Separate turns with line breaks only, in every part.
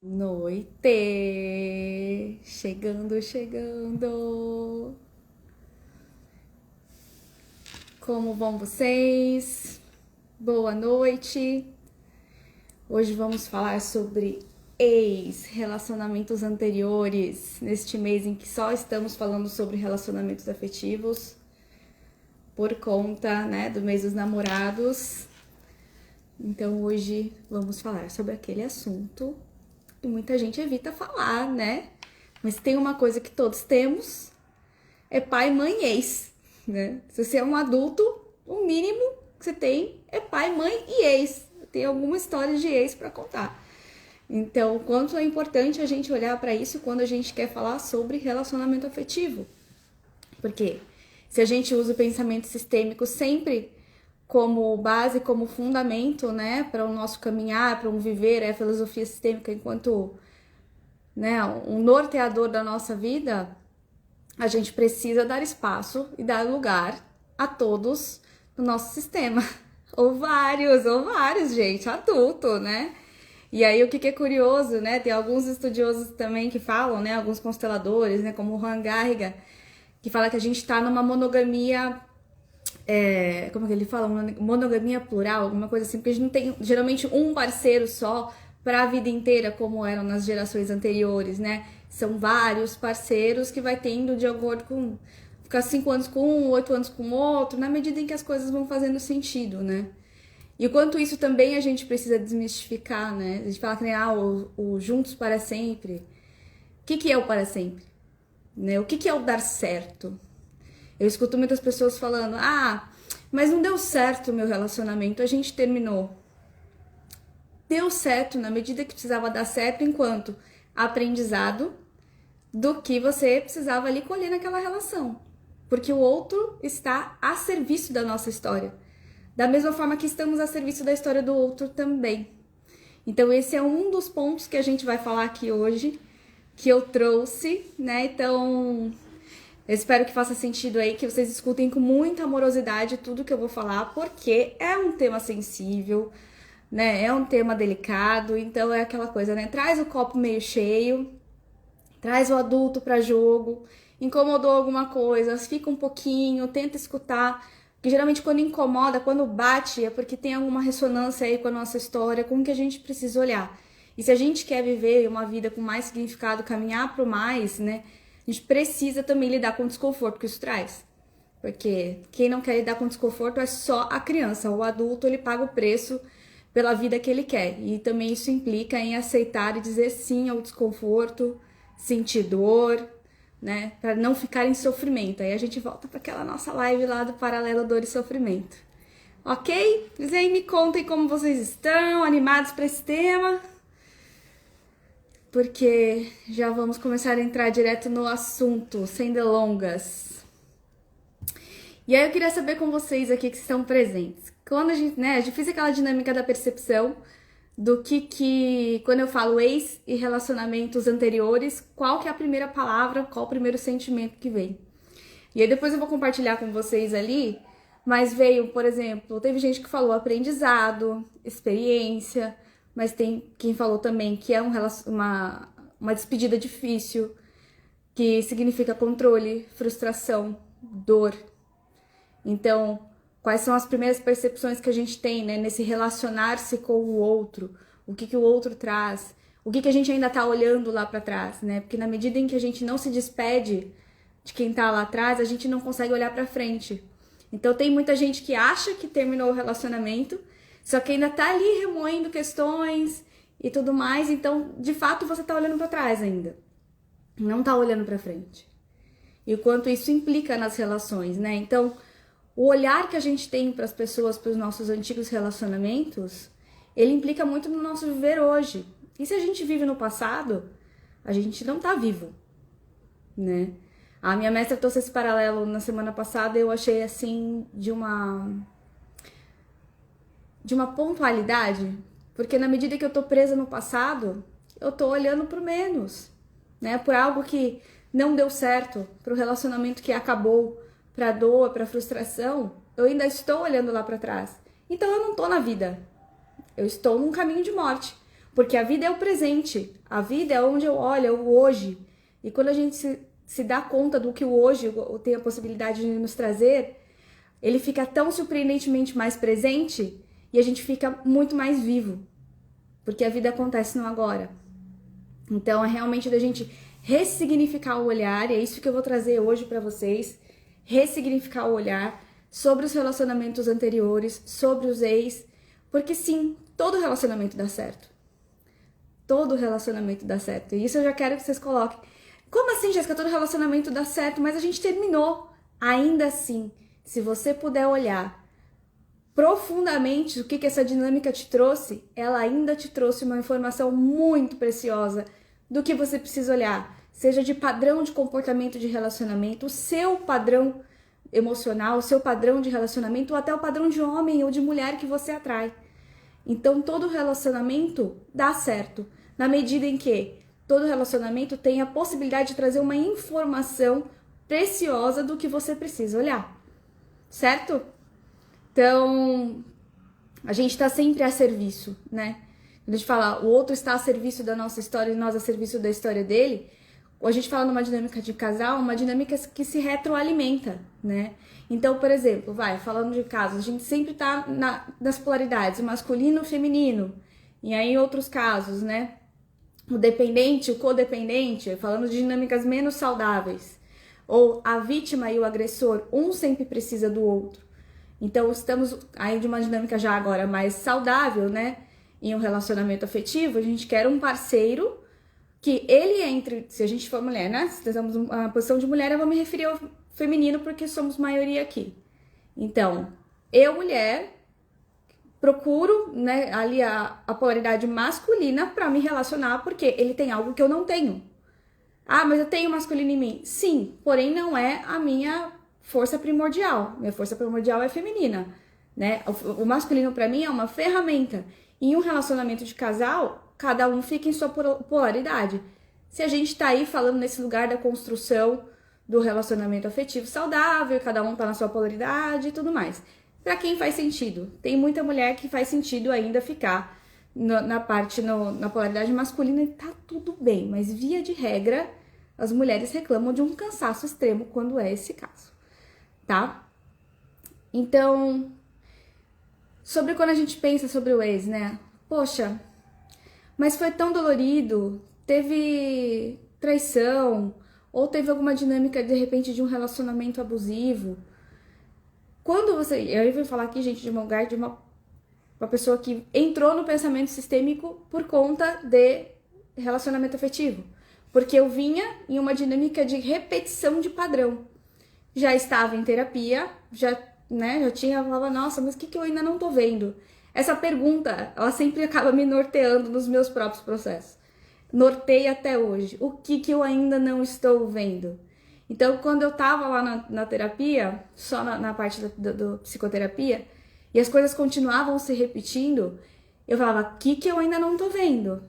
Noite! Chegando! Como vão vocês? Boa noite! Hoje vamos falar sobre relacionamentos anteriores, neste mês em que só estamos falando sobre relacionamentos afetivos, por conta, do mês dos namorados. Então hoje vamos falar sobre aquele assunto e muita gente evita falar, né? Mas tem uma coisa que todos temos, é pai, mãe e ex, né? Se você é um adulto, o mínimo que você tem é pai, mãe e ex. Tem alguma história de ex para contar. Então, quanto é importante a gente olhar para isso quando a gente quer falar sobre relacionamento afetivo. Porque se a gente usa o pensamento sistêmico sempre como base, como fundamento, né, para o nosso caminhar, para um viver, a filosofia sistêmica enquanto, um norteador da nossa vida, a gente precisa dar espaço e dar lugar a todos no nosso sistema. Ou vários, gente, adulto, né? E aí o que é curioso, né, tem alguns estudiosos também que falam, né, alguns consteladores, né, como o Han Garriga, que fala que a gente tá numa monogamia, como que ele fala? Monogamia plural, alguma coisa assim, porque a gente não tem geralmente um parceiro só para a vida inteira, como eram nas gerações anteriores, né? São vários parceiros que vai tendo de acordo com ficar 5 anos com um, 8 anos com outro, na medida em que as coisas vão fazendo sentido, né? E o quanto isso também a gente precisa desmistificar, né? A gente fala que o juntos para sempre. O que é o para sempre? Né? O que é o dar certo? Eu escuto muitas pessoas falando, mas não deu certo o meu relacionamento, a gente terminou. Deu certo na medida que precisava dar certo enquanto aprendizado do que você precisava ali colher naquela relação. Porque o outro está a serviço da nossa história. Da mesma forma que estamos a serviço da história do outro também. Então esse é um dos pontos que a gente vai falar aqui hoje, que eu trouxe, né? Então eu espero que faça sentido aí, que vocês escutem com muita amorosidade tudo que eu vou falar, porque é um tema sensível, né? É um tema delicado, então é aquela coisa, né? Traz o copo meio cheio, traz o adulto para jogo, incomodou alguma coisa, fica um pouquinho, tenta escutar, porque geralmente quando incomoda, quando bate, é porque tem alguma ressonância aí com a nossa história, com o que a gente precisa olhar. E se a gente quer viver uma vida com mais significado, caminhar pro mais, né? A gente precisa também lidar com o desconforto que isso traz. Porque quem não quer lidar com desconforto é só a criança. O adulto, ele paga o preço pela vida que ele quer. E também isso implica em aceitar e dizer sim ao desconforto, sentir dor, né? Para não ficar em sofrimento. Aí a gente volta para aquela nossa live lá do Paralelo Dor e Sofrimento. Ok? Mas aí me contem como vocês estão, animados para esse tema? Porque já vamos começar a entrar direto no assunto, sem delongas. E aí eu queria saber com vocês aqui que estão presentes. Quando a gente fez aquela dinâmica da percepção do que quando eu falo ex e relacionamentos anteriores, qual que é a primeira palavra, qual o primeiro sentimento que vem. E aí depois eu vou compartilhar com vocês ali, mas veio, por exemplo, teve gente que falou aprendizado, experiência, mas tem quem falou também que é uma despedida difícil, que significa controle, frustração, dor. Então, quais são as primeiras percepções que a gente tem, né, nesse relacionar-se com o outro? O que o outro traz? O que a gente ainda tá olhando lá para trás, né? Porque na medida em que a gente não se despede de quem tá lá atrás, a gente não consegue olhar para frente. Então, tem muita gente que acha que terminou o relacionamento, só que ainda tá ali remoendo questões e tudo mais. Então, de fato, você tá olhando para trás ainda. Não tá olhando para frente. E o quanto isso implica nas relações, né? Então, o olhar que a gente tem para as pessoas, para os nossos antigos relacionamentos, ele implica muito no nosso viver hoje. E se a gente vive no passado, a gente não tá vivo, né? A minha mestra trouxe esse paralelo na semana passada e eu achei, assim, de uma pontualidade, porque na medida que eu tô presa no passado, eu tô olhando pro menos, né? Por algo que não deu certo, pro relacionamento que acabou, pra dor, pra frustração, eu ainda estou olhando lá pra trás. Então eu não tô na vida, eu estou num caminho de morte. Porque a vida é o presente, a vida é onde eu olho, é o hoje. E quando a gente se dá conta do que o hoje tem a possibilidade de nos trazer, ele fica tão surpreendentemente mais presente e a gente fica muito mais vivo. Porque a vida acontece no agora. Então é realmente da gente ressignificar o olhar, e é isso que eu vou trazer hoje para vocês. Ressignificar o olhar sobre os relacionamentos anteriores, sobre os ex, porque sim, todo relacionamento dá certo. Todo relacionamento dá certo. E isso eu já quero que vocês coloquem. Como assim, Jéssica? Todo relacionamento dá certo, mas a gente terminou. Ainda assim, se você puder olhar profundamente o que essa dinâmica te trouxe, ela ainda te trouxe uma informação muito preciosa do que você precisa olhar. Seja de padrão de comportamento de relacionamento, o seu padrão emocional, o seu padrão de relacionamento, ou até o padrão de homem ou de mulher que você atrai. Então, todo relacionamento dá certo, na medida em que todo relacionamento tem a possibilidade de trazer uma informação preciosa do que você precisa olhar, certo? Então, a gente está sempre a serviço, né? Quando a gente fala, o outro está a serviço da nossa história e nós a serviço da história dele, ou a gente fala numa dinâmica de casal, uma dinâmica que se retroalimenta, né? Então, por exemplo, falando de casos, a gente sempre tá nas polaridades, o masculino e o feminino. E aí, em outros casos, né? O dependente, o codependente, falando de dinâmicas menos saudáveis. Ou a vítima e o agressor, um sempre precisa do outro. Então, estamos aí de uma dinâmica já agora mais saudável, né? Em um relacionamento afetivo, a gente quer um parceiro que ele entre, se a gente for mulher, né? Se temos uma posição de mulher, eu vou me referir ao feminino porque somos maioria aqui. Então, eu, mulher, procuro, né, ali a polaridade masculina para me relacionar porque ele tem algo que eu não tenho. Ah, mas eu tenho masculino em mim. Sim, porém não é a minha força primordial. Minha força primordial é feminina, né? O masculino para mim é uma ferramenta. Em um relacionamento de casal, cada um fica em sua polaridade. Se a gente tá aí falando nesse lugar da construção do relacionamento afetivo saudável, cada um tá na sua polaridade e tudo mais. Pra quem faz sentido? Tem muita mulher que faz sentido ainda ficar na polaridade masculina e tá tudo bem, mas via de regra, as mulheres reclamam de um cansaço extremo quando é esse caso, tá? Então, sobre quando a gente pensa sobre o ex, né? Poxa, mas foi tão dolorido, teve traição, ou teve alguma dinâmica, de repente, de um relacionamento abusivo. Quando você... Eu vou falar aqui, gente, de um lugar de uma pessoa que entrou no pensamento sistêmico por conta de relacionamento afetivo. Porque eu vinha em uma dinâmica de repetição de padrão. Já estava em terapia, já tinha, falava, nossa, mas o que eu ainda não tô vendo? Essa pergunta, ela sempre acaba me norteando nos meus próprios processos. Norteia até hoje. O que eu ainda não estou vendo? Então, quando eu tava lá na terapia, só na parte do psicoterapia, e as coisas continuavam se repetindo, eu falava, o que eu ainda não tô vendo?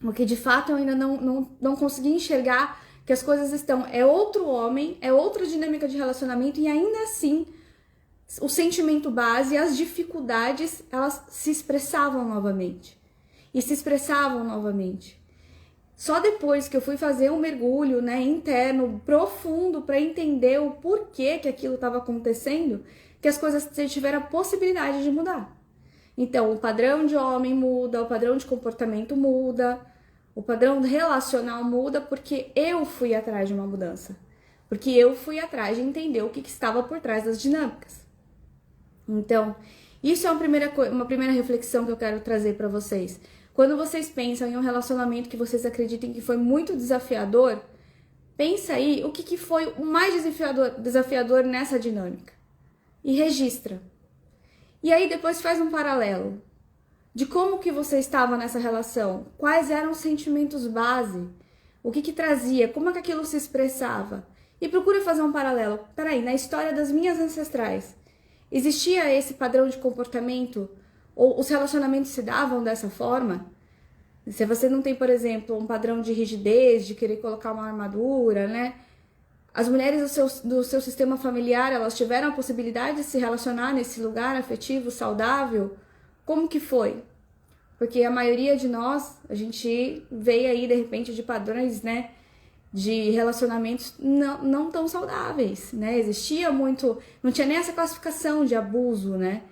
Porque, de fato, eu ainda não consegui enxergar que as coisas estão... É outro homem, é outra dinâmica de relacionamento, e ainda assim, o sentimento base, as dificuldades, elas se expressavam novamente. E se expressavam novamente. Só depois que eu fui fazer um mergulho, né, interno, profundo, para entender o porquê que aquilo estava acontecendo, que as coisas tiveram a possibilidade de mudar. Então, o padrão de homem muda, o padrão de comportamento muda, o padrão relacional muda, porque eu fui atrás de uma mudança. Porque eu fui atrás de entender o que estava por trás das dinâmicas. Então, isso é uma primeira reflexão que eu quero trazer para vocês. Quando vocês pensam em um relacionamento que vocês acreditem que foi muito desafiador, pensa aí o que foi o mais desafiador nessa dinâmica. E registra. E aí depois faz um paralelo de como que você estava nessa relação, quais eram os sentimentos base, o que trazia, como é que aquilo se expressava. E procura fazer um paralelo. Peraí, na história das minhas ancestrais, existia esse padrão de comportamento? Ou os relacionamentos se davam dessa forma? Se você não tem, por exemplo, um padrão de rigidez, de querer colocar uma armadura, né? As mulheres do seu sistema familiar, elas tiveram a possibilidade de se relacionar nesse lugar afetivo, saudável? Como que foi? Porque a maioria de nós, a gente veio aí, de repente, de padrões, né? De relacionamentos não tão saudáveis, né? Existia muito... Não tinha nem essa classificação de abuso, né?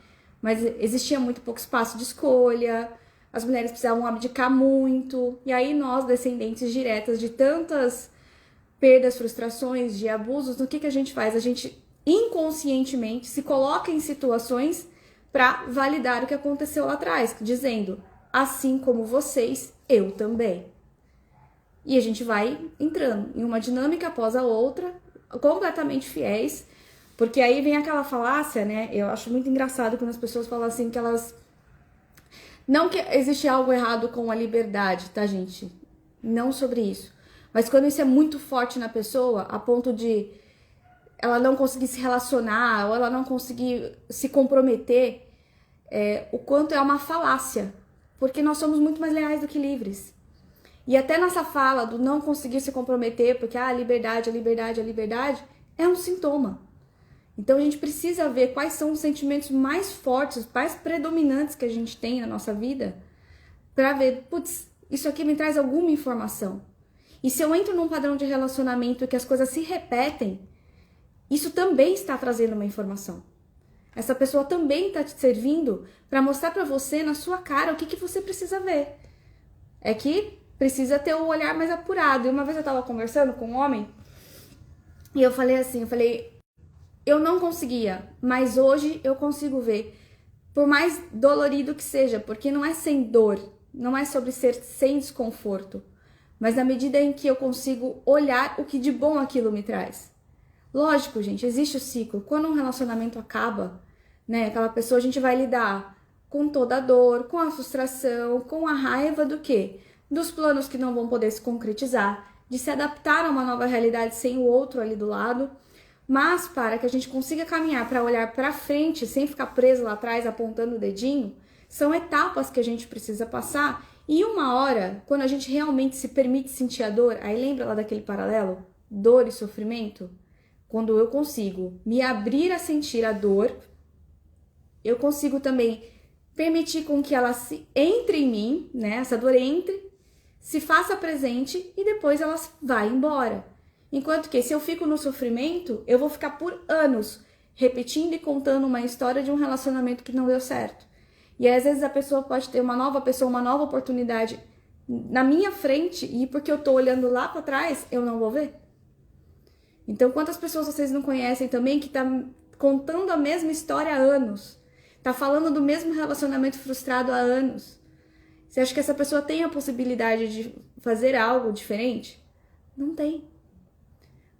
Mas existia muito pouco espaço de escolha, as mulheres precisavam abdicar muito. E aí nós, descendentes diretas de tantas perdas, frustrações, de abusos, o que a gente faz? A gente inconscientemente se coloca em situações para validar o que aconteceu lá atrás, dizendo, assim como vocês, eu também. E a gente vai entrando em uma dinâmica após a outra, completamente fiéis, porque aí vem aquela falácia, né? Eu acho muito engraçado quando as pessoas falam assim que elas... Não que existe algo errado com a liberdade, tá, gente? Não sobre isso. Mas quando isso é muito forte na pessoa, a ponto de ela não conseguir se relacionar, ou ela não conseguir se comprometer, o quanto é uma falácia. Porque nós somos muito mais leais do que livres. E até nessa fala do não conseguir se comprometer, porque a liberdade, a liberdade, a liberdade, é um sintoma. Então a gente precisa ver quais são os sentimentos mais fortes, mais predominantes que a gente tem na nossa vida, para ver, putz, isso aqui me traz alguma informação. E se eu entro num padrão de relacionamento que as coisas se repetem, isso também está trazendo uma informação. Essa pessoa também está te servindo para mostrar para você, na sua cara, o que você precisa ver. É que precisa ter o olhar mais apurado. E uma vez eu estava conversando com um homem, e eu falei assim, eu não conseguia, mas hoje eu consigo ver. Por mais dolorido que seja, porque não é sem dor, não é sobre ser sem desconforto, mas na medida em que eu consigo olhar o que de bom aquilo me traz. Lógico, gente, existe o ciclo. Quando um relacionamento acaba, né, aquela pessoa, a gente vai lidar com toda a dor, com a frustração, com a raiva do quê? Dos planos que não vão poder se concretizar, de se adaptar a uma nova realidade sem o outro ali do lado. Mas para que a gente consiga caminhar para olhar para frente, sem ficar preso lá atrás apontando o dedinho, são etapas que a gente precisa passar. E uma hora, quando a gente realmente se permite sentir a dor, aí lembra lá daquele paralelo? Dor e sofrimento? Quando eu consigo me abrir a sentir a dor, eu consigo também permitir com que ela se entre em mim, né? Essa dor entre, se faça presente e depois ela vai embora. Enquanto que se eu fico no sofrimento, eu vou ficar por anos repetindo e contando uma história de um relacionamento que não deu certo. E aí, às vezes a pessoa pode ter uma nova pessoa, uma nova oportunidade na minha frente e porque eu tô olhando lá para trás, eu não vou ver. Então, quantas pessoas vocês não conhecem também que tá contando a mesma história há anos? Tá falando do mesmo relacionamento frustrado há anos? Você acha que essa pessoa tem a possibilidade de fazer algo diferente? Não tem.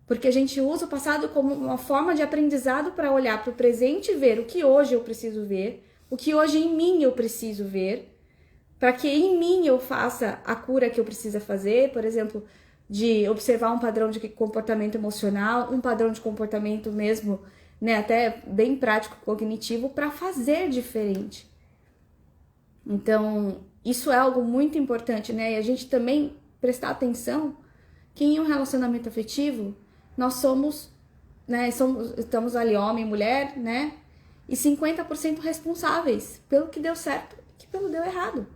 Porque a gente usa o passado como uma forma de aprendizado para olhar para o presente e ver o que hoje eu preciso ver, o que hoje em mim eu preciso ver, para que em mim eu faça a cura que eu preciso fazer, por exemplo, de observar um padrão de comportamento emocional, um padrão de comportamento mesmo, né, até bem prático, cognitivo, para fazer diferente. Então, isso é algo muito importante, né? E a gente também prestar atenção que em um relacionamento afetivo, nós somos, né, estamos ali, homem e mulher, né, e 50% responsáveis pelo que deu certo e pelo que deu errado.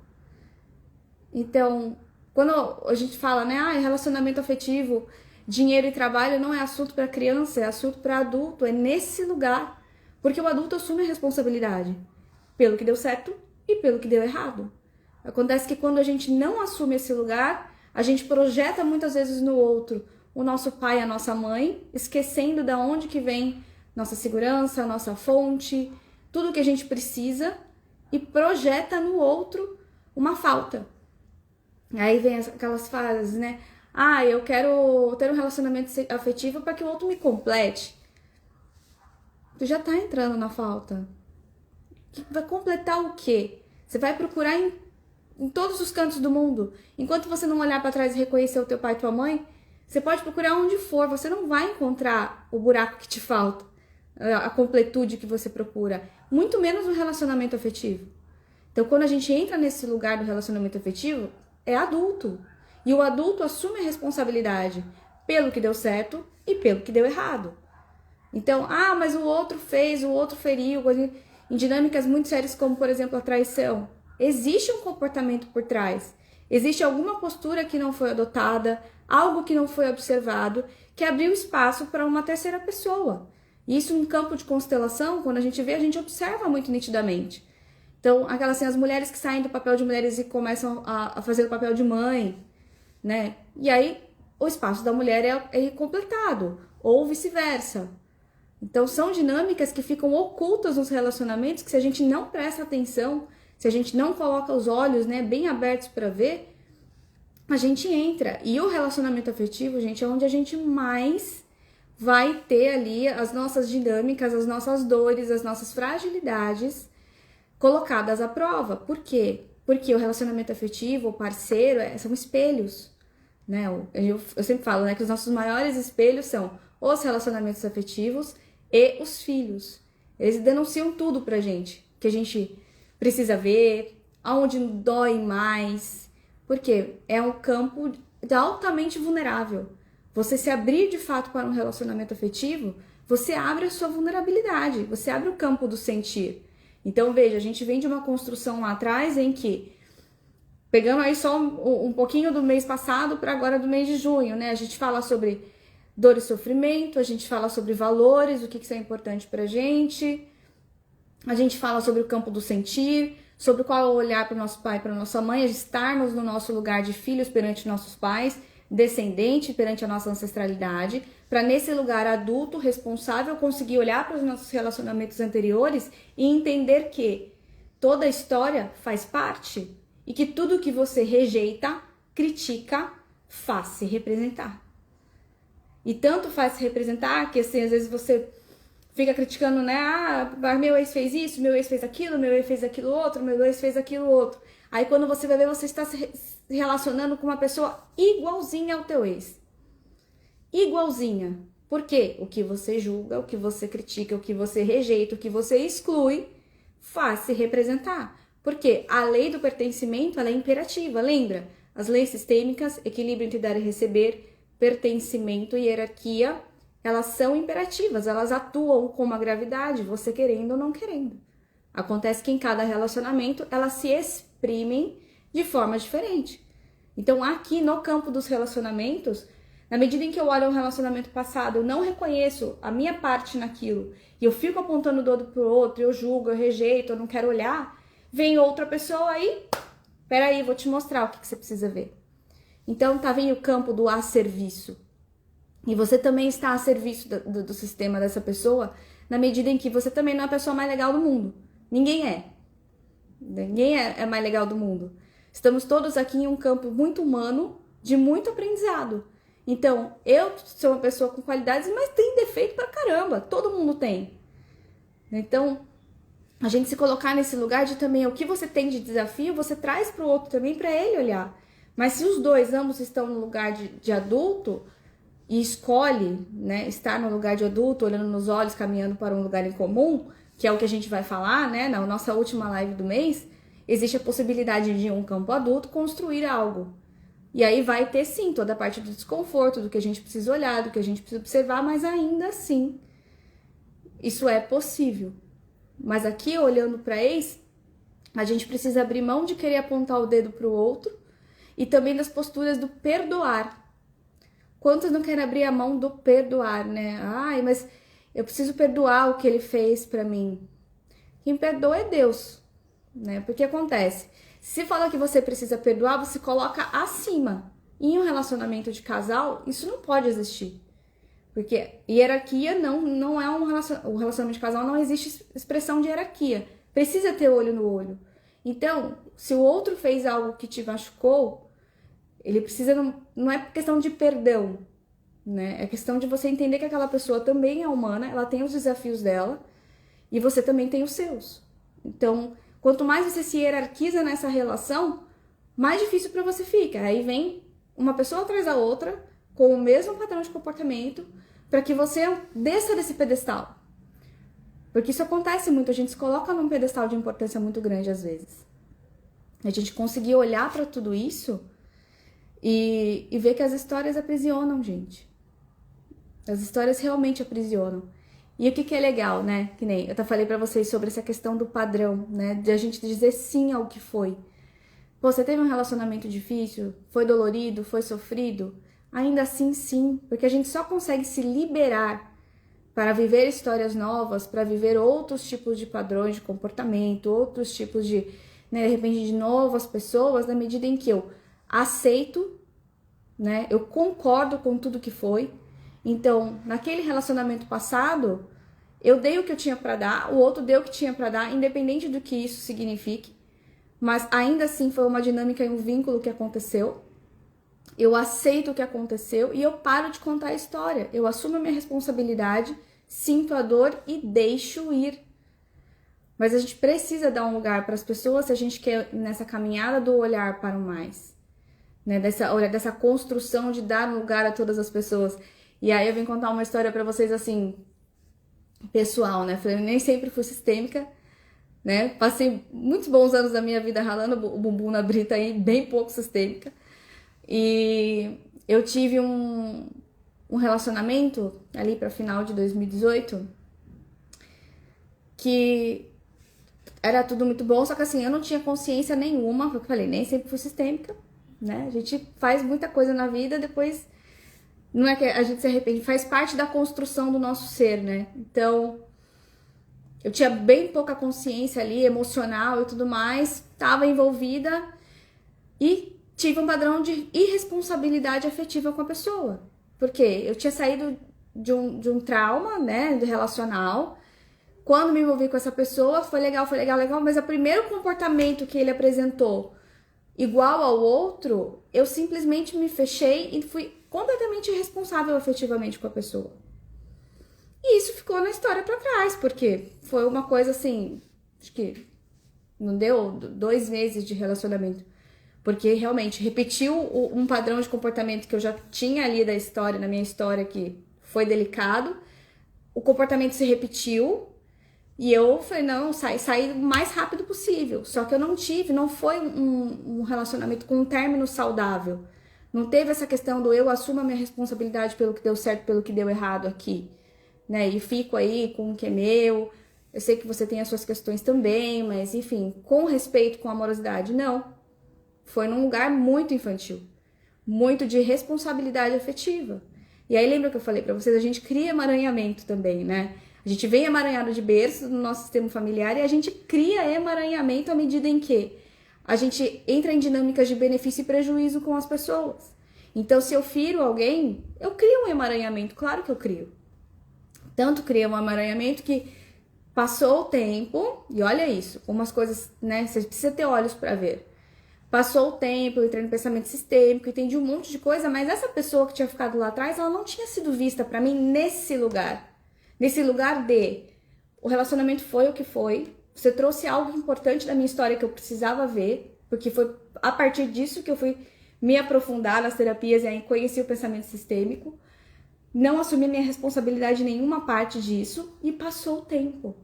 Então, quando a gente fala, né, relacionamento afetivo, dinheiro e trabalho não é assunto para criança, é assunto para adulto, é nesse lugar, porque o adulto assume a responsabilidade pelo que deu certo e pelo que deu errado. Acontece que quando a gente não assume esse lugar, a gente projeta muitas vezes no outro o nosso pai, a nossa mãe, esquecendo de onde que vem nossa segurança, nossa fonte, tudo que a gente precisa e projeta no outro uma falta. Aí vem aquelas frases, né? Ah, eu quero ter um relacionamento afetivo para que o outro me complete. Tu já tá entrando na falta. Vai completar o quê? Você vai procurar em todos os cantos do mundo. Enquanto você não olhar para trás e reconhecer o teu pai e tua mãe, você pode procurar onde for, você não vai encontrar o buraco que te falta, a completude que você procura, muito menos no relacionamento afetivo. Então, quando a gente entra nesse lugar do relacionamento afetivo, é adulto. E o adulto assume a responsabilidade pelo que deu certo e pelo que deu errado. Então, mas o outro fez, o outro feriu, em dinâmicas muito sérias como, por exemplo, a traição. existe um comportamento por trás. Existe alguma postura que não foi adotada, algo que não foi observado, que abriu espaço para uma terceira pessoa. E isso em campo de constelação, quando a gente vê, a gente observa muito nitidamente. Então, aquelas assim, as mulheres que saem do papel de mulheres e começam a fazer o papel de mãe, né? E aí, o espaço da mulher é completado, ou vice-versa. Então, são dinâmicas que ficam ocultas nos relacionamentos, que se a gente não presta atenção, se a gente não coloca os olhos, né, bem abertos para ver, a gente entra. E o relacionamento afetivo, gente, é onde a gente mais vai ter ali as nossas dinâmicas, as nossas dores, as nossas fragilidades colocadas à prova. Por quê? Porque o relacionamento afetivo, o parceiro, são espelhos, né? Eu sempre falo, né, que os nossos maiores espelhos são os relacionamentos afetivos e os filhos. Eles denunciam tudo pra gente, que a gente precisa ver, aonde dói mais, porque é um campo altamente vulnerável. Você se abrir de fato para um relacionamento afetivo, você abre a sua vulnerabilidade, você abre o campo do sentir. Então, veja, a gente vem de uma construção lá atrás em que, pegando aí só um pouquinho do mês passado para agora do mês de junho, né? A gente fala sobre dor e sofrimento, a gente fala sobre valores, o que isso é importante pra gente, a gente fala sobre o campo do sentir, sobre qual é o olhar para o nosso pai e para nossa mãe, estarmos no nosso lugar de filhos perante nossos pais, descendente perante a nossa ancestralidade, para nesse lugar adulto, responsável, conseguir olhar para os nossos relacionamentos anteriores e entender que toda a história faz parte e que tudo que você rejeita, critica, faz se representar. E tanto faz se representar que, assim, às vezes você fica criticando, né? Ah, meu ex fez isso, meu ex fez aquilo, meu ex fez aquilo outro, meu ex fez aquilo outro. Aí quando você vai ver, você está se relacionando com uma pessoa igualzinha ao teu ex. Igualzinha. Por quê? O que você julga, o que você critica, o que você rejeita, o que você exclui, faz se representar. Porque a lei do pertencimento, ela é imperativa, lembra? As leis sistêmicas, equilíbrio entre dar e receber, pertencimento e hierarquia, elas são imperativas, elas atuam como a gravidade, você querendo ou não querendo. Acontece que em cada relacionamento elas se exprimem de forma diferente. Então aqui no campo dos relacionamentos, na medida em que eu olho um relacionamento passado, eu não reconheço a minha parte naquilo, e eu fico apontando o dedo pro outro, eu julgo, eu rejeito, eu não quero olhar, vem outra pessoa aí, peraí, vou te mostrar o que você precisa ver. Então tá vendo o campo do a serviço. E você também está a serviço do sistema dessa pessoa, na medida em que você também não é a pessoa mais legal do mundo. Ninguém é. Ninguém é mais legal do mundo. Estamos todos aqui em um campo muito humano, de muito aprendizado. Então, eu sou uma pessoa com qualidades, mas tem defeito pra caramba. Todo mundo tem. Então, a gente se colocar nesse lugar de também o que você tem de desafio, você traz pro outro também pra ele olhar. Mas se os dois, ambos estão no lugar de adulto, e escolhe, né, estar no lugar de adulto, olhando nos olhos, caminhando para um lugar em comum, que é o que a gente vai falar, né, na nossa última live do mês, existe a possibilidade de um campo adulto construir algo. E aí vai ter sim toda a parte do desconforto, do que a gente precisa olhar, do que a gente precisa observar, mas ainda assim, isso é possível. Mas aqui, olhando para ex, a gente precisa abrir mão de querer apontar o dedo para o outro e também das posturas do perdoar. Quantos não querem abrir a mão do perdoar, né? Ai, mas eu preciso perdoar o que ele fez pra mim. Quem perdoa é Deus, né? Porque acontece, se fala que você precisa perdoar, você coloca acima. E em um relacionamento de casal, isso não pode existir. Porque hierarquia não é um relacionamento. O relacionamento de casal não existe expressão de hierarquia. Precisa ter olho no olho. Então, se o outro fez algo que te machucou, ele precisa, não é questão de perdão, né? É questão de você entender que aquela pessoa também é humana, ela tem os desafios dela e você também tem os seus. Então, quanto mais você se hierarquiza nessa relação, mais difícil para você fica. Aí vem uma pessoa atrás da outra, com o mesmo padrão de comportamento, para que você desça desse pedestal. Porque isso acontece muito, a gente se coloca num pedestal de importância muito grande às vezes. A gente conseguir olhar para tudo isso e ver que as histórias aprisionam, gente. As histórias realmente aprisionam. E o que é legal, né? Que nem eu até falei pra vocês sobre essa questão do padrão, né? De a gente dizer sim ao que foi. Pô, você teve um relacionamento difícil? Foi dolorido? Foi sofrido? Ainda assim, sim. Porque a gente só consegue se liberar para viver histórias novas, para viver outros tipos de padrões de comportamento, outros tipos de, né, de repente, de novas pessoas, na medida em que eu aceito, né? Eu concordo com tudo que foi. Então, naquele relacionamento passado, eu dei o que eu tinha para dar, o outro deu o que tinha para dar, independente do que isso signifique. Mas ainda assim foi uma dinâmica e um vínculo que aconteceu. Eu aceito o que aconteceu e eu paro de contar a história. Eu assumo a minha responsabilidade, sinto a dor e deixo ir. Mas a gente precisa dar um lugar para as pessoas se a gente quer nessa caminhada do olhar para o mais. Né? Dessa construção de dar um lugar a todas as pessoas. E aí eu vim contar uma história para vocês assim, pessoal, né? Eu nem sempre fui sistêmica, né? Passei muitos bons anos da minha vida ralando o bumbum na brita aí, bem pouco sistêmica. E eu tive um relacionamento ali para final de 2018 que era tudo muito bom, só que assim, eu não tinha consciência nenhuma, porque eu falei, nem sempre fui sistêmica, né? A gente faz muita coisa na vida, depois não é que a gente se arrepende, faz parte da construção do nosso ser, né? Então, eu tinha bem pouca consciência ali, emocional e tudo mais, estava envolvida e tive um padrão de irresponsabilidade afetiva com a pessoa. Porque eu tinha saído de um trauma, né, de relacional. Quando me envolvi com essa pessoa, foi legal, mas o primeiro comportamento que ele apresentou igual ao outro, eu simplesmente me fechei e fui completamente irresponsável afetivamente com a pessoa. E isso ficou na história pra trás, porque foi uma coisa assim, acho que não deu 2 meses de relacionamento. Porque realmente repetiu um padrão de comportamento que eu já tinha ali da história, na minha história, que foi delicado. O comportamento se repetiu e eu falei, não, saí o mais rápido possível. Só que eu não foi um relacionamento com um término saudável. Não teve essa questão do eu assumo a minha responsabilidade pelo que deu certo, pelo que deu errado aqui, né? E fico aí com o que é meu. Eu sei que você tem as suas questões também, mas enfim, com respeito, com amorosidade, não. Foi num lugar muito infantil, muito de responsabilidade afetiva. E aí lembra que eu falei pra vocês, a gente cria emaranhamento também, né? A gente vem emaranhado de berço no nosso sistema familiar e a gente cria emaranhamento à medida em que a gente entra em dinâmicas de benefício e prejuízo com as pessoas. Então, se eu firo alguém, eu crio um emaranhamento, claro que eu crio. Tanto criei um emaranhamento que passou o tempo, e olha isso, umas coisas, né? Você precisa ter olhos pra ver. Passou o tempo, eu entrei no pensamento sistêmico, entendi um monte de coisa, mas essa pessoa que tinha ficado lá atrás, ela não tinha sido vista pra mim nesse lugar. Nesse lugar de, o relacionamento foi o que foi, você trouxe algo importante da minha história que eu precisava ver, porque foi a partir disso que eu fui me aprofundar nas terapias e aí conheci o pensamento sistêmico. Não assumi minha responsabilidade em nenhuma parte disso e passou o tempo.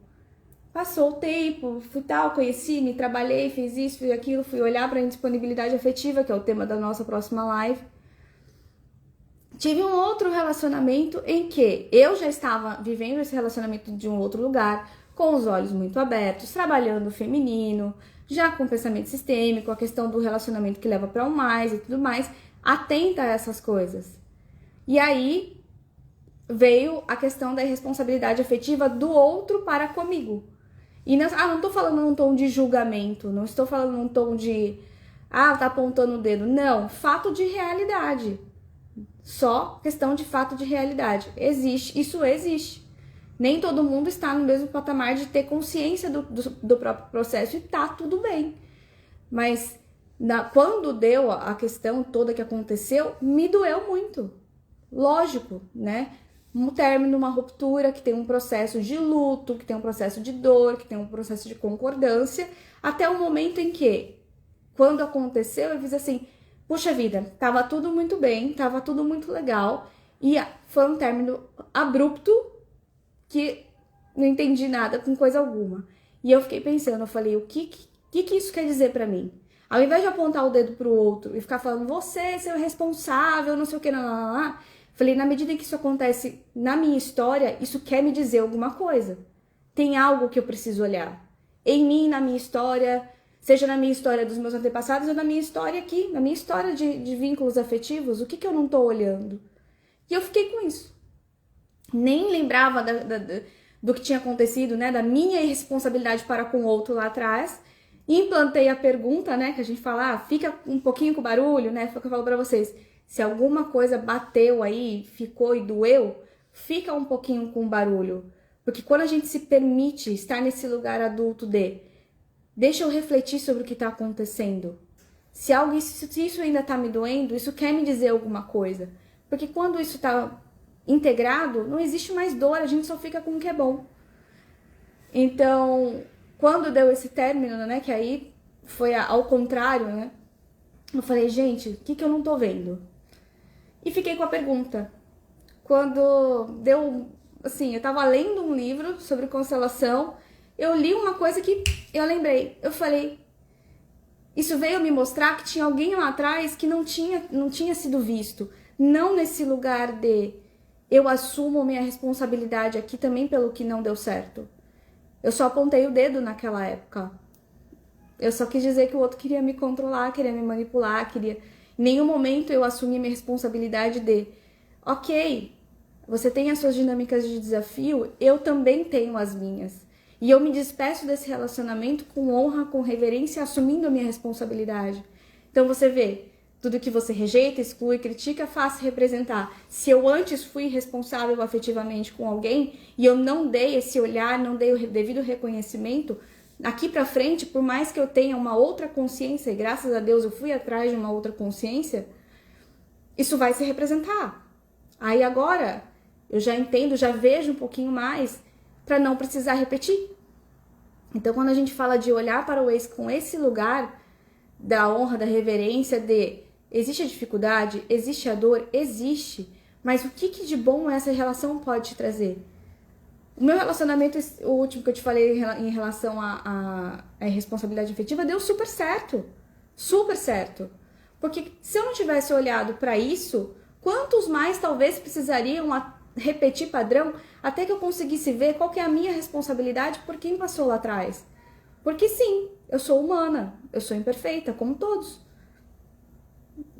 Passou o tempo, fui tal, conheci, me trabalhei, fiz isso, fiz aquilo, fui olhar para a indisponibilidade afetiva, que é o tema da nossa próxima live. Tive um outro relacionamento em que eu já estava vivendo esse relacionamento de um outro lugar, com os olhos muito abertos, trabalhando o feminino, já com pensamento sistêmico, a questão do relacionamento que leva para um mais e tudo mais, atenta a essas coisas. E aí veio a questão da irresponsabilidade afetiva do outro para comigo. E não tô falando num tom de julgamento, não estou falando num tom de tá apontando o dedo. Não, fato de realidade. Só questão de fato de realidade. Existe, isso existe. Nem todo mundo está no mesmo patamar de ter consciência do próprio processo e tá tudo bem. Mas quando deu a questão toda que aconteceu, me doeu muito. Lógico, né? Um término, uma ruptura, que tem um processo de luto, que tem um processo de dor, que tem um processo de concordância, até o momento em que, quando aconteceu, eu fiz assim, puxa vida, tava tudo muito bem, tava tudo muito legal, e foi um término abrupto, que não entendi nada com coisa alguma. E eu fiquei pensando, eu falei, o que isso quer dizer pra mim? Ao invés de apontar o dedo pro outro e ficar falando, você é seu responsável, não sei o que, não. Falei, na medida que isso acontece na minha história, isso quer me dizer alguma coisa. Tem algo que eu preciso olhar. Em mim, na minha história, seja na minha história dos meus antepassados ou na minha história aqui, na minha história de vínculos afetivos, o que eu não tô olhando? E eu fiquei com isso. Nem lembrava do que tinha acontecido, né? Da minha irresponsabilidade para com o outro lá atrás. E implantei a pergunta, né? Que a gente fala, fica um pouquinho com o barulho, né? Foi o que eu falo pra vocês. Se alguma coisa bateu aí, ficou e doeu, fica um pouquinho com o barulho. Porque quando a gente se permite estar nesse lugar adulto deixa eu refletir sobre o que está acontecendo. Se isso ainda está me doendo, isso quer me dizer alguma coisa. Porque quando isso está integrado, não existe mais dor, a gente só fica com o que é bom. Então, quando deu esse término, né, que aí foi ao contrário, né, eu falei, gente, o que eu não tô vendo? E fiquei com a pergunta. Quando deu, assim, eu tava lendo um livro sobre constelação, eu li uma coisa que eu lembrei. Eu falei, isso veio me mostrar que tinha alguém lá atrás que não tinha sido visto. Não nesse lugar de eu assumo minha responsabilidade aqui também pelo que não deu certo. Eu só apontei o dedo naquela época. Eu só quis dizer que o outro queria me controlar, queria me manipular, queria... Em nenhum momento eu assumi minha responsabilidade de... Ok, você tem as suas dinâmicas de desafio, eu também tenho as minhas. E eu me despeço desse relacionamento com honra, com reverência, assumindo a minha responsabilidade. Então você vê, tudo que você rejeita, exclui, critica, faz representar. Se eu antes fui responsável afetivamente com alguém e eu não dei esse olhar, não dei o devido reconhecimento, daqui pra frente, por mais que eu tenha uma outra consciência, e graças a Deus eu fui atrás de uma outra consciência, isso vai se representar. Aí agora eu já entendo, já vejo um pouquinho mais para não precisar repetir. Então quando a gente fala de olhar para o ex com esse lugar da honra, da reverência, existe a dificuldade, existe a dor, existe, mas o que de bom essa relação pode te trazer? O meu relacionamento, o último que eu te falei em relação à responsabilidade afetiva, deu super certo. Super certo. Porque se eu não tivesse olhado para isso, quantos mais talvez precisariam repetir padrão até que eu conseguisse ver qual que é a minha responsabilidade por quem passou lá atrás? Porque sim, eu sou humana, eu sou imperfeita, como todos.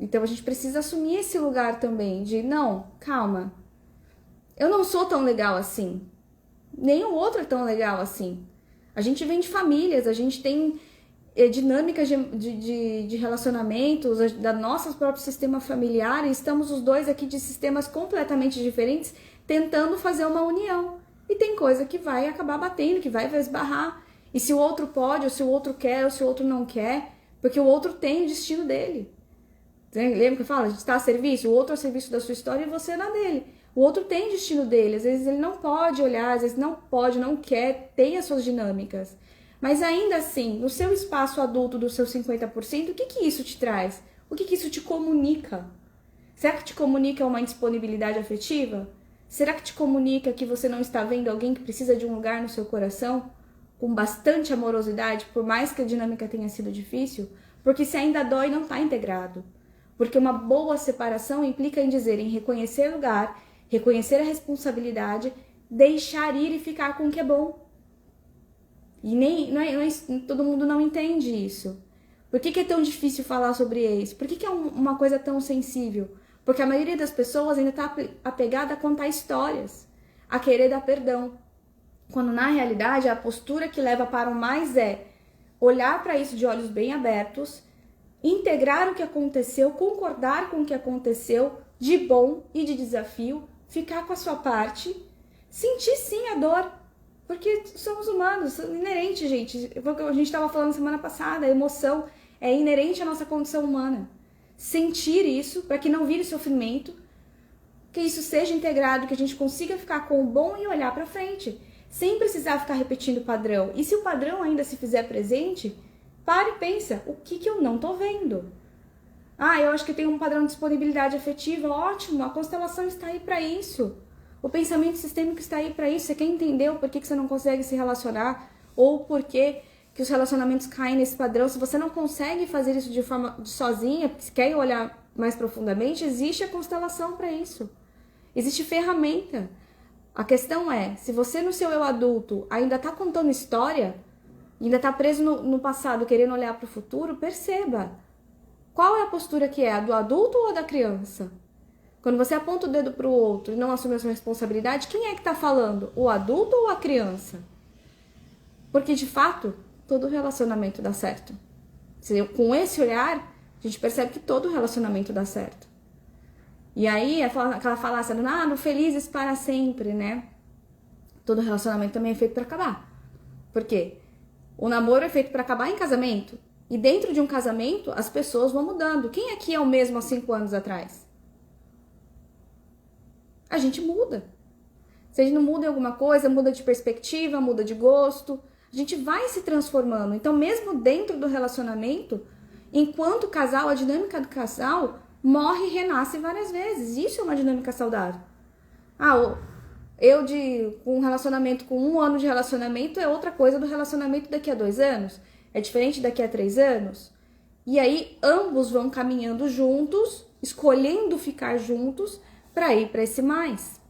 Então a gente precisa assumir esse lugar também de, não, calma, eu não sou tão legal assim. Nem o outro é tão legal assim. A gente vem de famílias, a gente tem dinâmicas de relacionamentos, da nosso próprio sistema familiar, e estamos os dois aqui de sistemas completamente diferentes, tentando fazer uma união. E tem coisa que vai acabar batendo, que vai esbarrar. E se o outro pode, ou se o outro quer, ou se o outro não quer, porque o outro tem o destino dele. Lembra que eu falo? A gente está a serviço, o outro é a serviço da sua história e você é na dele. O outro tem o destino dele, às vezes ele não pode olhar, às vezes não pode, não quer, tem as suas dinâmicas. Mas ainda assim, no seu espaço adulto dos seus 50%, o que isso te traz? O que isso te comunica? Será que te comunica uma indisponibilidade afetiva? Será que te comunica que você não está vendo alguém que precisa de um lugar no seu coração? Com bastante amorosidade, por mais que a dinâmica tenha sido difícil? Porque se ainda dói, não está integrado. Porque uma boa separação implica em dizer, em reconhecer lugar, reconhecer a responsabilidade, deixar ir e ficar com o que é bom. E todo mundo não entende isso. Por que é tão difícil falar sobre ex? Por que é uma coisa tão sensível? Porque a maioria das pessoas ainda está apegada a contar histórias, a querer dar perdão. Quando na realidade a postura que leva para o mais é olhar para isso de olhos bem abertos, integrar o que aconteceu, concordar com o que aconteceu, de bom e de desafio, ficar com a sua parte, sentir sim a dor, porque somos humanos, é inerente, gente. A gente estava falando semana passada, a emoção é inerente à nossa condição humana. Sentir isso, para que não vire sofrimento, que isso seja integrado, que a gente consiga ficar com o bom e olhar para frente, sem precisar ficar repetindo o padrão. E se o padrão ainda se fizer presente, para e pensa, o que eu não tô vendo? Ah, eu acho que tem um padrão de disponibilidade afetiva, ótimo, a constelação está aí para isso. O pensamento sistêmico está aí para isso. Você quer entender o porquê que você não consegue se relacionar? Ou porquê que os relacionamentos caem nesse padrão? Se você não consegue fazer isso de forma sozinha, porque você quer olhar mais profundamente, existe a constelação para isso. Existe ferramenta. A questão é, se você no seu eu adulto ainda tá contando história, ainda tá preso no passado, querendo olhar para o futuro, perceba. Qual é a postura que é? A do adulto ou a da criança? Quando você aponta o dedo para o outro e não assume a sua responsabilidade, quem é que tá falando? O adulto ou a criança? Porque, de fato, todo relacionamento dá certo. Com esse olhar, a gente percebe que todo relacionamento dá certo. E aí, aquela falácia do no felizes para sempre, né? Todo relacionamento também é feito para acabar. Por quê? O namoro é feito para acabar em casamento. E dentro de um casamento, as pessoas vão mudando. Quem aqui é o mesmo há 5 anos atrás? A gente muda. Se a gente não muda em alguma coisa, muda de perspectiva, muda de gosto, a gente vai se transformando. Então, mesmo dentro do relacionamento, enquanto casal, a dinâmica do casal morre e renasce várias vezes. Isso é uma dinâmica saudável. Com um relacionamento com 1 ano de relacionamento é outra coisa do relacionamento daqui a 2 anos. É diferente daqui a 3 anos. E aí, ambos vão caminhando juntos, escolhendo ficar juntos para ir para esse mais.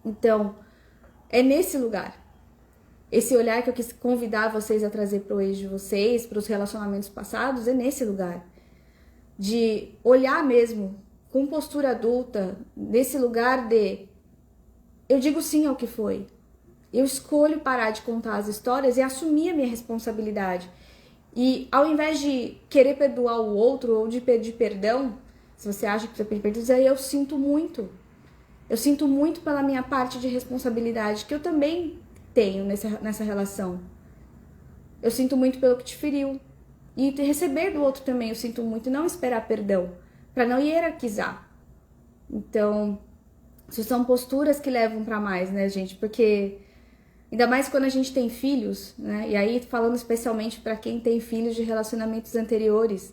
Então, é nesse lugar. Esse olhar que eu quis convidar vocês a trazer para o eixo de vocês, para os relacionamentos passados, é nesse lugar. De olhar mesmo com postura adulta, nesse lugar de eu digo sim ao que foi. Eu escolho parar de contar as histórias e assumir a minha responsabilidade. E ao invés de querer perdoar o outro ou de pedir perdão, se você acha que precisa pedir perdão, dizer eu sinto muito. Eu sinto muito pela minha parte de responsabilidade que eu também tenho nessa relação. Eu sinto muito pelo que te feriu. E receber do outro também eu sinto muito. E não esperar perdão. Para não hierarquizar. Então, isso são posturas que levam para mais, né, gente? Porque ainda mais quando a gente tem filhos, né? E aí falando especialmente para quem tem filhos de relacionamentos anteriores,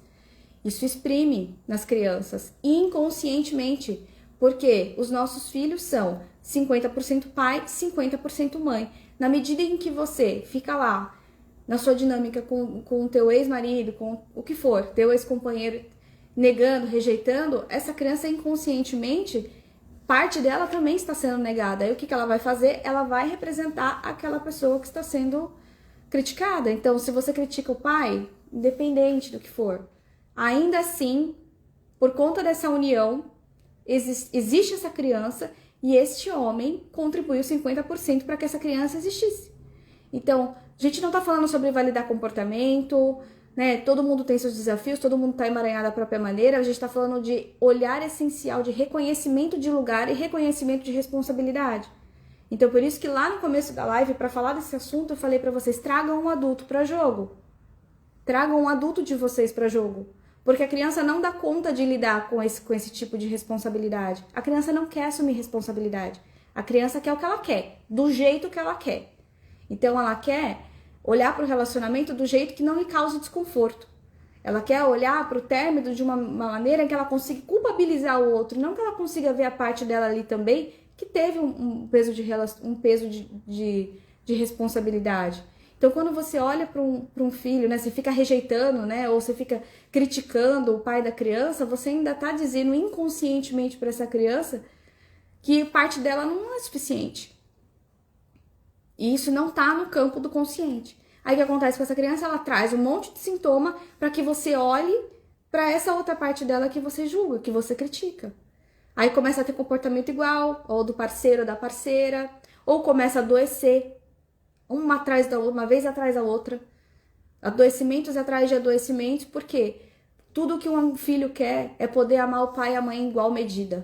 isso exprime nas crianças inconscientemente, porque os nossos filhos são 50% pai, 50% mãe. Na medida em que você fica lá na sua dinâmica com o teu ex-marido, com o que for, teu ex-companheiro, negando, rejeitando, essa criança inconscientemente, parte dela também está sendo negada. Aí o que ela vai fazer? Ela vai representar aquela pessoa que está sendo criticada. Então, se você critica o pai, independente do que for, ainda assim, por conta dessa união, existe essa criança e este homem contribuiu 50% para que essa criança existisse. Então, a gente não está falando sobre validar comportamento, né? Todo mundo tem seus desafios, todo mundo está emaranhado da própria maneira. A gente está falando de olhar essencial, de reconhecimento de lugar e reconhecimento de responsabilidade. Então, por isso que lá no começo da live, para falar desse assunto, eu falei para vocês, tragam um adulto para jogo. Tragam um adulto de vocês para jogo. Porque a criança não dá conta de lidar com esse tipo de responsabilidade. A criança não quer assumir responsabilidade. A criança quer o que ela quer, do jeito que ela quer. Então, ela quer olhar para o relacionamento do jeito que não lhe cause desconforto. Ela quer olhar para o término de uma maneira que ela consiga culpabilizar o outro, não que ela consiga ver a parte dela ali também, que teve um peso de responsabilidade. Então, quando você olha para um filho, né, você fica rejeitando, né, ou você fica criticando o pai da criança, você ainda está dizendo inconscientemente para essa criança que parte dela não é suficiente. E isso não está no campo do consciente. Aí o que acontece com essa criança? Ela traz um monte de sintoma para que você olhe para essa outra parte dela que você julga, que você critica. Aí começa a ter comportamento igual, ou do parceiro ou da parceira, ou começa a adoecer, uma vez atrás da outra. Adoecimentos atrás de adoecimentos, porque tudo que um filho quer é poder amar o pai e a mãe em igual medida.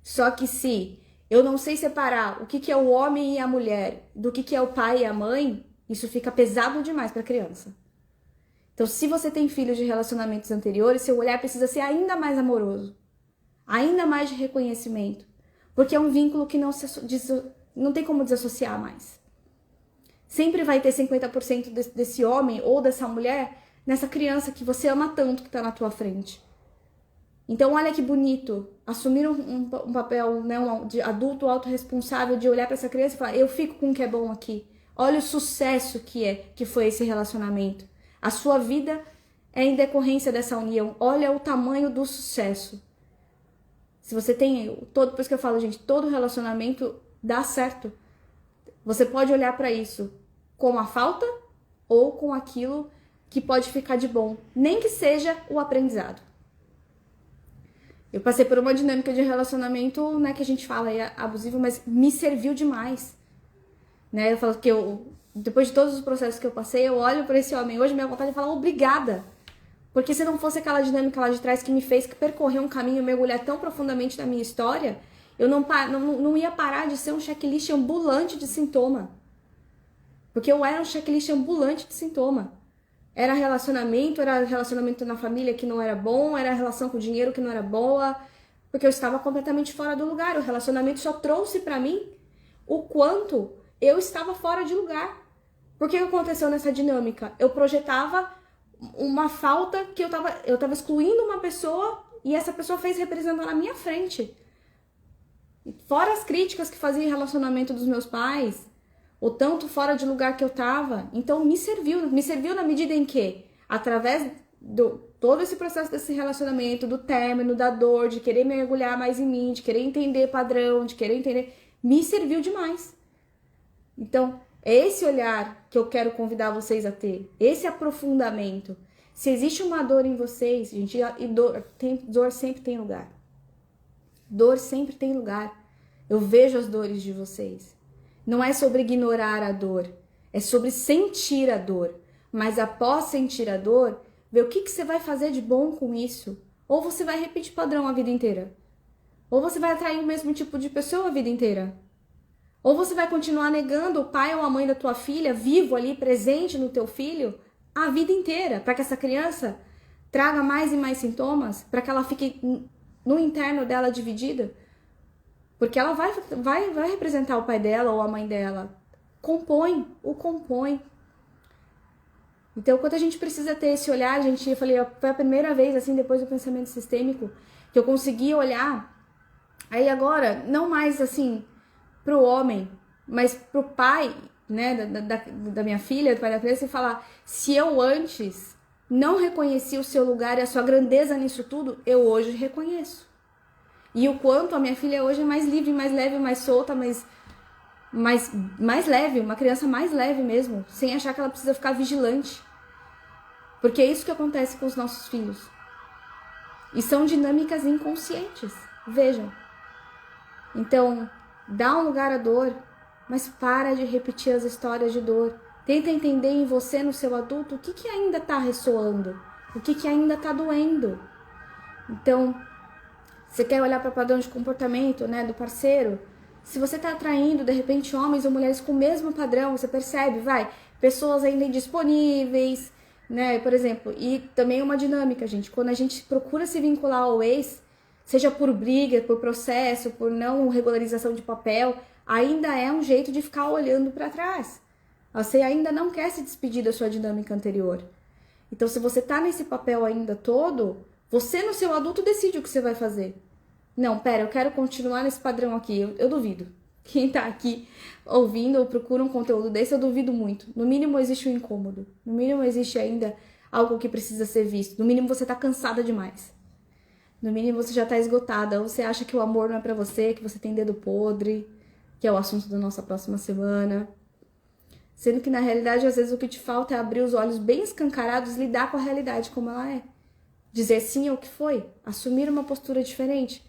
Só que se eu não sei separar o que é o homem e a mulher do que é o pai e a mãe, isso fica pesado demais para a criança. Então, se você tem filhos de relacionamentos anteriores, seu olhar precisa ser ainda mais amoroso, ainda mais de reconhecimento, porque é um vínculo que não tem como desassociar mais. Sempre vai ter 50% desse homem ou dessa mulher nessa criança que você ama tanto que está na tua frente. Então, olha que bonito, assumir um papel, né, de adulto autorresponsável, de olhar para essa criança e falar, eu fico com o que é bom aqui. Olha o sucesso que foi esse relacionamento. A sua vida é em decorrência dessa união. Olha o tamanho do sucesso. Se você tem todo, por isso que eu falo, gente, todo relacionamento dá certo. Você pode olhar para isso com a falta ou com aquilo que pode ficar de bom, nem que seja o aprendizado. Eu passei por uma dinâmica de relacionamento, né, que a gente fala é abusivo, mas me serviu demais. Né? Eu falo que depois de todos os processos que eu passei, eu olho para esse homem hoje, minha vontade é falar obrigada. Porque se não fosse aquela dinâmica lá de trás que me fez percorrer um caminho, mergulhar tão profundamente na minha história, eu não ia parar de ser um checklist ambulante de sintoma. Porque eu era um checklist ambulante de sintoma. Era relacionamento na família que não era bom, era relação com o dinheiro que não era boa, porque eu estava completamente fora do lugar. O relacionamento só trouxe pra mim o quanto eu estava fora de lugar. Por que aconteceu nessa dinâmica? Eu projetava uma falta que eu tava excluindo uma pessoa e essa pessoa fez representar na minha frente. Fora as críticas que fazia em relacionamento dos meus pais, o tanto fora de lugar que eu tava. Então me serviu na medida em que, através do todo esse processo desse relacionamento, do término, da dor, de querer mergulhar mais em mim, de querer entender padrão, de querer entender, me serviu demais. Então, é esse olhar que eu quero convidar vocês a ter, esse aprofundamento. Se existe uma dor em vocês, gente, e dor sempre tem lugar. Dor sempre tem lugar. Eu vejo as dores de vocês. Não é sobre ignorar a dor, é sobre sentir a dor. Mas após sentir a dor, ver o que você vai fazer de bom com isso. Ou você vai repetir padrão a vida inteira. Ou você vai atrair o mesmo tipo de pessoa a vida inteira. Ou você vai continuar negando o pai ou a mãe da tua filha, vivo ali, presente no teu filho, a vida inteira, para que essa criança traga mais e mais sintomas, para que ela fique no interno dela dividida. Porque ela vai representar o pai dela ou a mãe dela. Compõe. Então, quando a gente precisa ter esse olhar, gente, eu falei, foi a primeira vez, assim, depois do pensamento sistêmico, que eu consegui olhar. Aí agora, não mais assim, pro homem, mas pro pai, né, da minha filha, do pai da criança, e falar, se eu antes não reconheci o seu lugar e a sua grandeza nisso tudo, eu hoje reconheço. E o quanto a minha filha hoje é mais livre, mais leve, mais solta, mais leve, uma criança mais leve mesmo, sem achar que ela precisa ficar vigilante. Porque é isso que acontece com os nossos filhos. E são dinâmicas inconscientes, vejam. Então, dá um lugar à dor, mas para de repetir as histórias de dor. Tenta entender em você, no seu adulto, o que ainda está ressoando, o que ainda está doendo. Então, você quer olhar para padrão de comportamento, né, do parceiro? Se você está atraindo, de repente, homens ou mulheres com o mesmo padrão, você percebe, pessoas ainda indisponíveis, né, por exemplo. E também uma dinâmica, gente, quando a gente procura se vincular ao ex, seja por briga, por processo, por não regularização de papel, ainda é um jeito de ficar olhando para trás. Você ainda não quer se despedir da sua dinâmica anterior. Então, se você tá nesse papel ainda todo, você no seu adulto decide o que você vai fazer. Não, pera, eu quero continuar nesse padrão aqui. Eu duvido. Quem tá aqui ouvindo ou procura um conteúdo desse, eu duvido muito. No mínimo existe um incômodo. No mínimo existe ainda algo que precisa ser visto. No mínimo você tá cansada demais. No mínimo você já tá esgotada. Ou você acha que o amor não é pra você, que você tem dedo podre, que é o assunto da nossa próxima semana. Sendo que na realidade, às vezes o que te falta é abrir os olhos bem escancarados e lidar com a realidade como ela é. Dizer sim ao que foi, assumir uma postura diferente,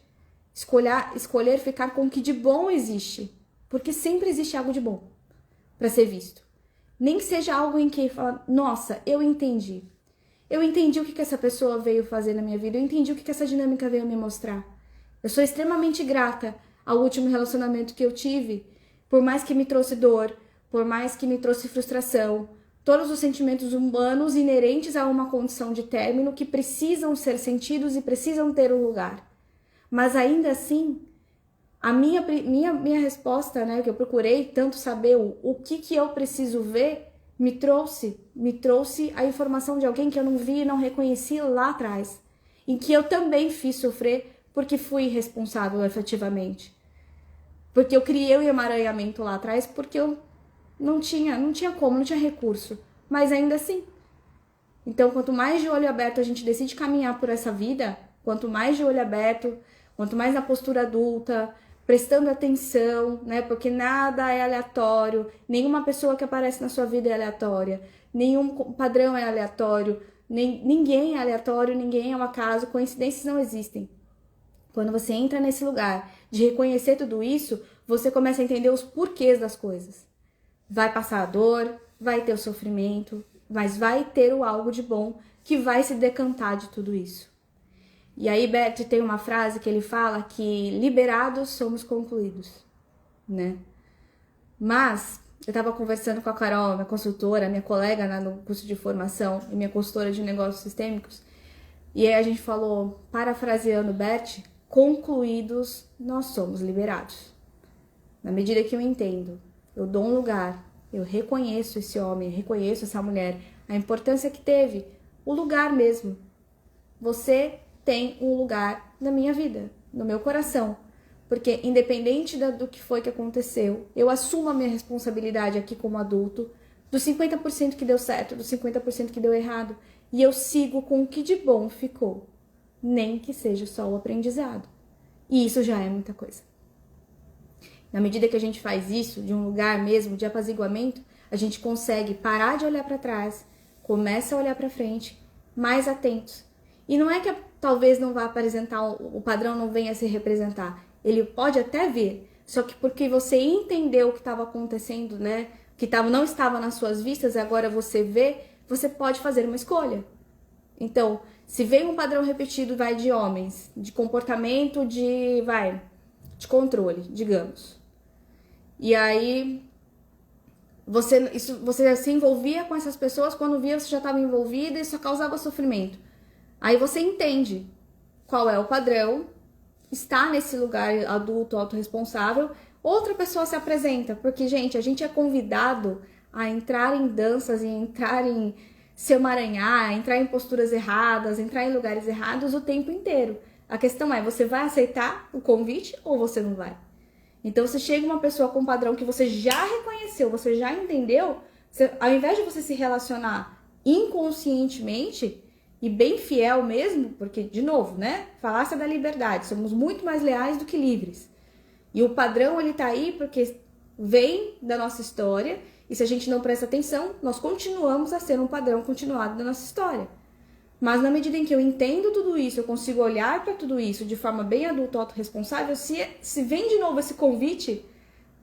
escolher ficar com o que de bom existe, porque sempre existe algo de bom para ser visto. Nem que seja algo em que fala, nossa, eu entendi o que essa pessoa veio fazer na minha vida, eu entendi o que essa dinâmica veio me mostrar. Eu sou extremamente grata ao último relacionamento que eu tive, por mais que me trouxe dor, por mais que me trouxe frustração, todos os sentimentos humanos inerentes a uma condição de término que precisam ser sentidos e precisam ter um lugar. Mas ainda assim, a minha resposta, né, que eu procurei tanto saber o que eu preciso ver, me trouxe a informação de alguém que eu não vi e não reconheci lá atrás, em que eu também fiz sofrer porque fui responsável efetivamente. Porque eu criei o emaranhamento lá atrás porque eu não tinha recurso, mas ainda assim. Então, quanto mais de olho aberto a gente decide caminhar por essa vida, quanto mais de olho aberto, Quanto mais na postura adulta, prestando atenção, né? Porque nada é aleatório, nenhuma pessoa que aparece na sua vida é aleatória, nenhum padrão é aleatório, ninguém é aleatório, ninguém é um acaso, coincidências não existem. Quando você entra nesse lugar de reconhecer tudo isso, você começa a entender os porquês das coisas. Vai passar a dor, vai ter o sofrimento, mas vai ter o algo de bom que vai se decantar de tudo isso. E aí Bert tem uma frase que ele fala que liberados somos concluídos, né? Mas eu estava conversando com a Carol, minha consultora, minha colega no curso de formação e minha consultora de negócios sistêmicos, e aí a gente falou, parafraseando Bert, concluídos nós somos liberados. Na medida que eu entendo, eu dou um lugar, eu reconheço esse homem, eu reconheço essa mulher, a importância que teve, o lugar mesmo. Você tem um lugar na minha vida, no meu coração. Porque independente do que foi que aconteceu, eu assumo a minha responsabilidade aqui como adulto, dos 50% que deu certo, dos 50% que deu errado, e eu sigo com o que de bom ficou, nem que seja só o aprendizado. E isso já é muita coisa. Na medida que a gente faz isso, de um lugar mesmo de apaziguamento, a gente consegue parar de olhar para trás, começa a olhar para frente, mais atentos. E não é que talvez não vá apresentar, o padrão não venha se representar. Ele pode até vir, só que porque você entendeu o que estava acontecendo, né? Que não estava nas suas vistas, agora você vê, você pode fazer uma escolha. Então, se vem um padrão repetido, vai de homens, de comportamento, de controle, digamos. E aí, você se envolvia com essas pessoas, quando via você já estava envolvida e só causava sofrimento. Aí você entende qual é o padrão, está nesse lugar adulto, autorresponsável, outra pessoa se apresenta, porque, gente, a gente é convidado a entrar em danças e entrar em se emaranhar, entrar em posturas erradas, entrar em lugares errados o tempo inteiro. A questão é, você vai aceitar o convite ou você não vai? Então, se chega uma pessoa com um padrão que você já reconheceu, você já entendeu, ao invés de você se relacionar inconscientemente e bem fiel mesmo, porque, de novo, né? Falácia da liberdade, somos muito mais leais do que livres. E o padrão, ele tá aí porque vem da nossa história, e se a gente não presta atenção, nós continuamos a ser um padrão continuado da nossa história. Mas na medida em que eu entendo tudo isso, eu consigo olhar para tudo isso de forma bem adulta, autorresponsável, se vem de novo esse convite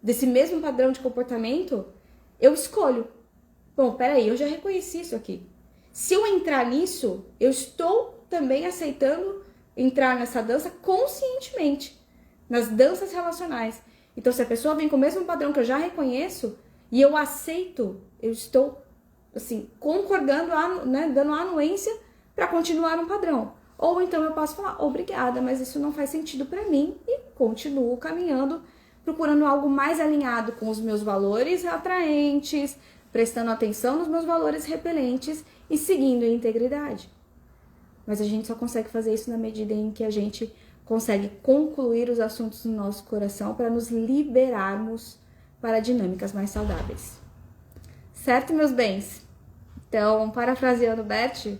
desse mesmo padrão de comportamento, eu escolho. Bom, peraí, eu já reconheci isso aqui. Se eu entrar nisso, eu estou também aceitando entrar nessa dança conscientemente, nas danças relacionais. Então, se a pessoa vem com o mesmo padrão que eu já reconheço e eu aceito, eu estou, assim, concordando, né, dando anuência para continuar um padrão. Ou então eu posso falar, obrigada, mas isso não faz sentido para mim e continuo caminhando, procurando algo mais alinhado com os meus valores atraentes, prestando atenção nos meus valores repelentes e seguindo a integridade. Mas a gente só consegue fazer isso na medida em que a gente consegue concluir os assuntos do nosso coração para nos liberarmos para dinâmicas mais saudáveis. Certo, meus bens? Então, parafraseando Bert,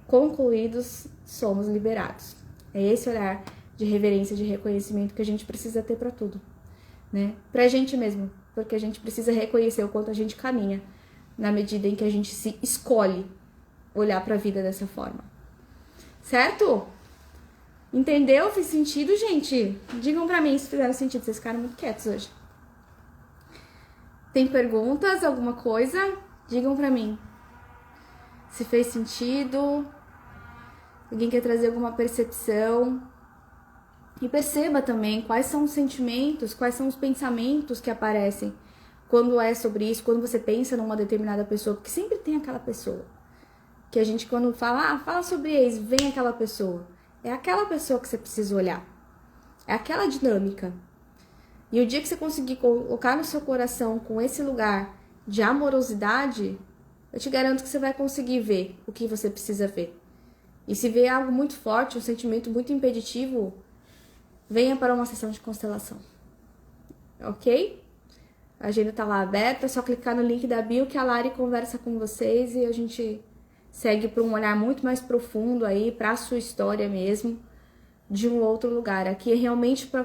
concluídos, somos liberados. É esse olhar de reverência, de reconhecimento que a gente precisa ter para tudo, né? Pra gente mesmo, porque a gente precisa reconhecer o quanto a gente caminha na medida em que a gente se escolhe olhar para a vida dessa forma. Certo? Entendeu? Fez sentido, gente? Digam pra mim se fizeram sentido. Vocês ficaram muito quietos hoje. Tem perguntas? Alguma coisa? Digam pra mim. Se fez sentido. Alguém quer trazer alguma percepção? E perceba também quais são os sentimentos, quais são os pensamentos que aparecem quando é sobre isso, quando você pensa numa determinada pessoa, porque sempre tem aquela pessoa. Que a gente, quando fala, fala sobre ex, vem aquela pessoa. É aquela pessoa que você precisa olhar. É aquela dinâmica. E o dia que você conseguir colocar no seu coração com esse lugar de amorosidade, eu te garanto que você vai conseguir ver o que você precisa ver. E se vê algo muito forte, um sentimento muito impeditivo, venha para uma sessão de constelação. Ok? A agenda tá lá aberta, é só clicar no link da bio que a Lari conversa com vocês e a gente segue para um olhar muito mais profundo aí, para a sua história mesmo, de um outro lugar. Aqui é realmente para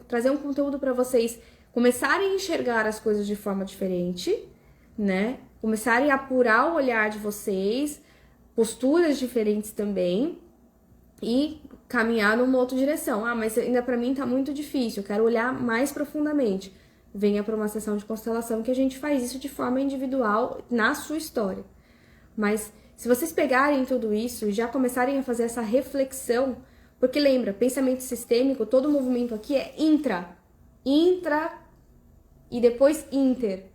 trazer um conteúdo para vocês começarem a enxergar as coisas de forma diferente, né? Começarem a apurar o olhar de vocês, posturas diferentes também, e caminhar numa outra direção. Ah, mas ainda para mim tá muito difícil, eu quero olhar mais profundamente. Venha para uma sessão de constelação que a gente faz isso de forma individual na sua história. Mas se vocês pegarem tudo isso e já começarem a fazer essa reflexão, porque lembra, pensamento sistêmico, todo movimento aqui é intra e depois inter.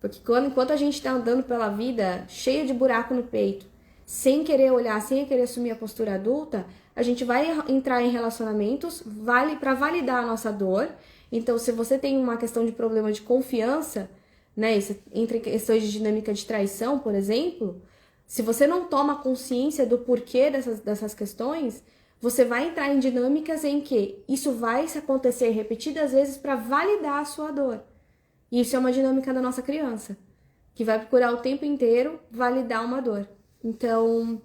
Porque enquanto a gente tá andando pela vida cheio de buraco no peito, sem querer olhar, sem querer assumir a postura adulta, a gente vai entrar em relacionamentos para validar a nossa dor. Então, se você tem uma questão de problema de confiança, né, entre questões de dinâmica de traição, por exemplo, se você não toma consciência do porquê dessas questões, você vai entrar em dinâmicas em que isso vai se acontecer repetidas vezes para validar a sua dor. E isso é uma dinâmica da nossa criança, que vai procurar o tempo inteiro validar uma dor. Então,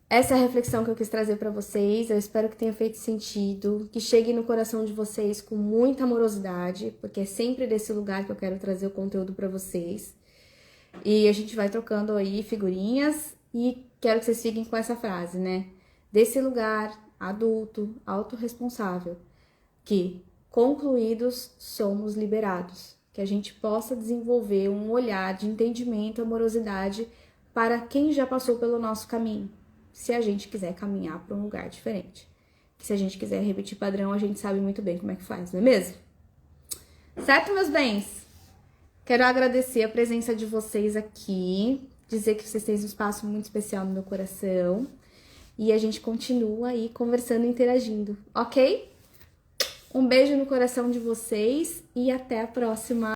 essa é a reflexão que eu quis trazer para vocês. Eu espero que tenha feito sentido, que chegue no coração de vocês com muita amorosidade, porque é sempre desse lugar que eu quero trazer o conteúdo para vocês. E a gente vai trocando aí figurinhas e quero que vocês fiquem com essa frase, né? Desse lugar adulto, autorresponsável, que concluídos somos liberados. Que a gente possa desenvolver um olhar de entendimento, amorosidade para quem já passou pelo nosso caminho, se a gente quiser caminhar para um lugar diferente. Que se a gente quiser repetir padrão, a gente sabe muito bem como é que faz, não é mesmo? Certo, meus bens? Quero agradecer a presença de vocês aqui, dizer que vocês têm um espaço muito especial no meu coração e a gente continua aí conversando e interagindo, ok? Um beijo no coração de vocês e até a próxima!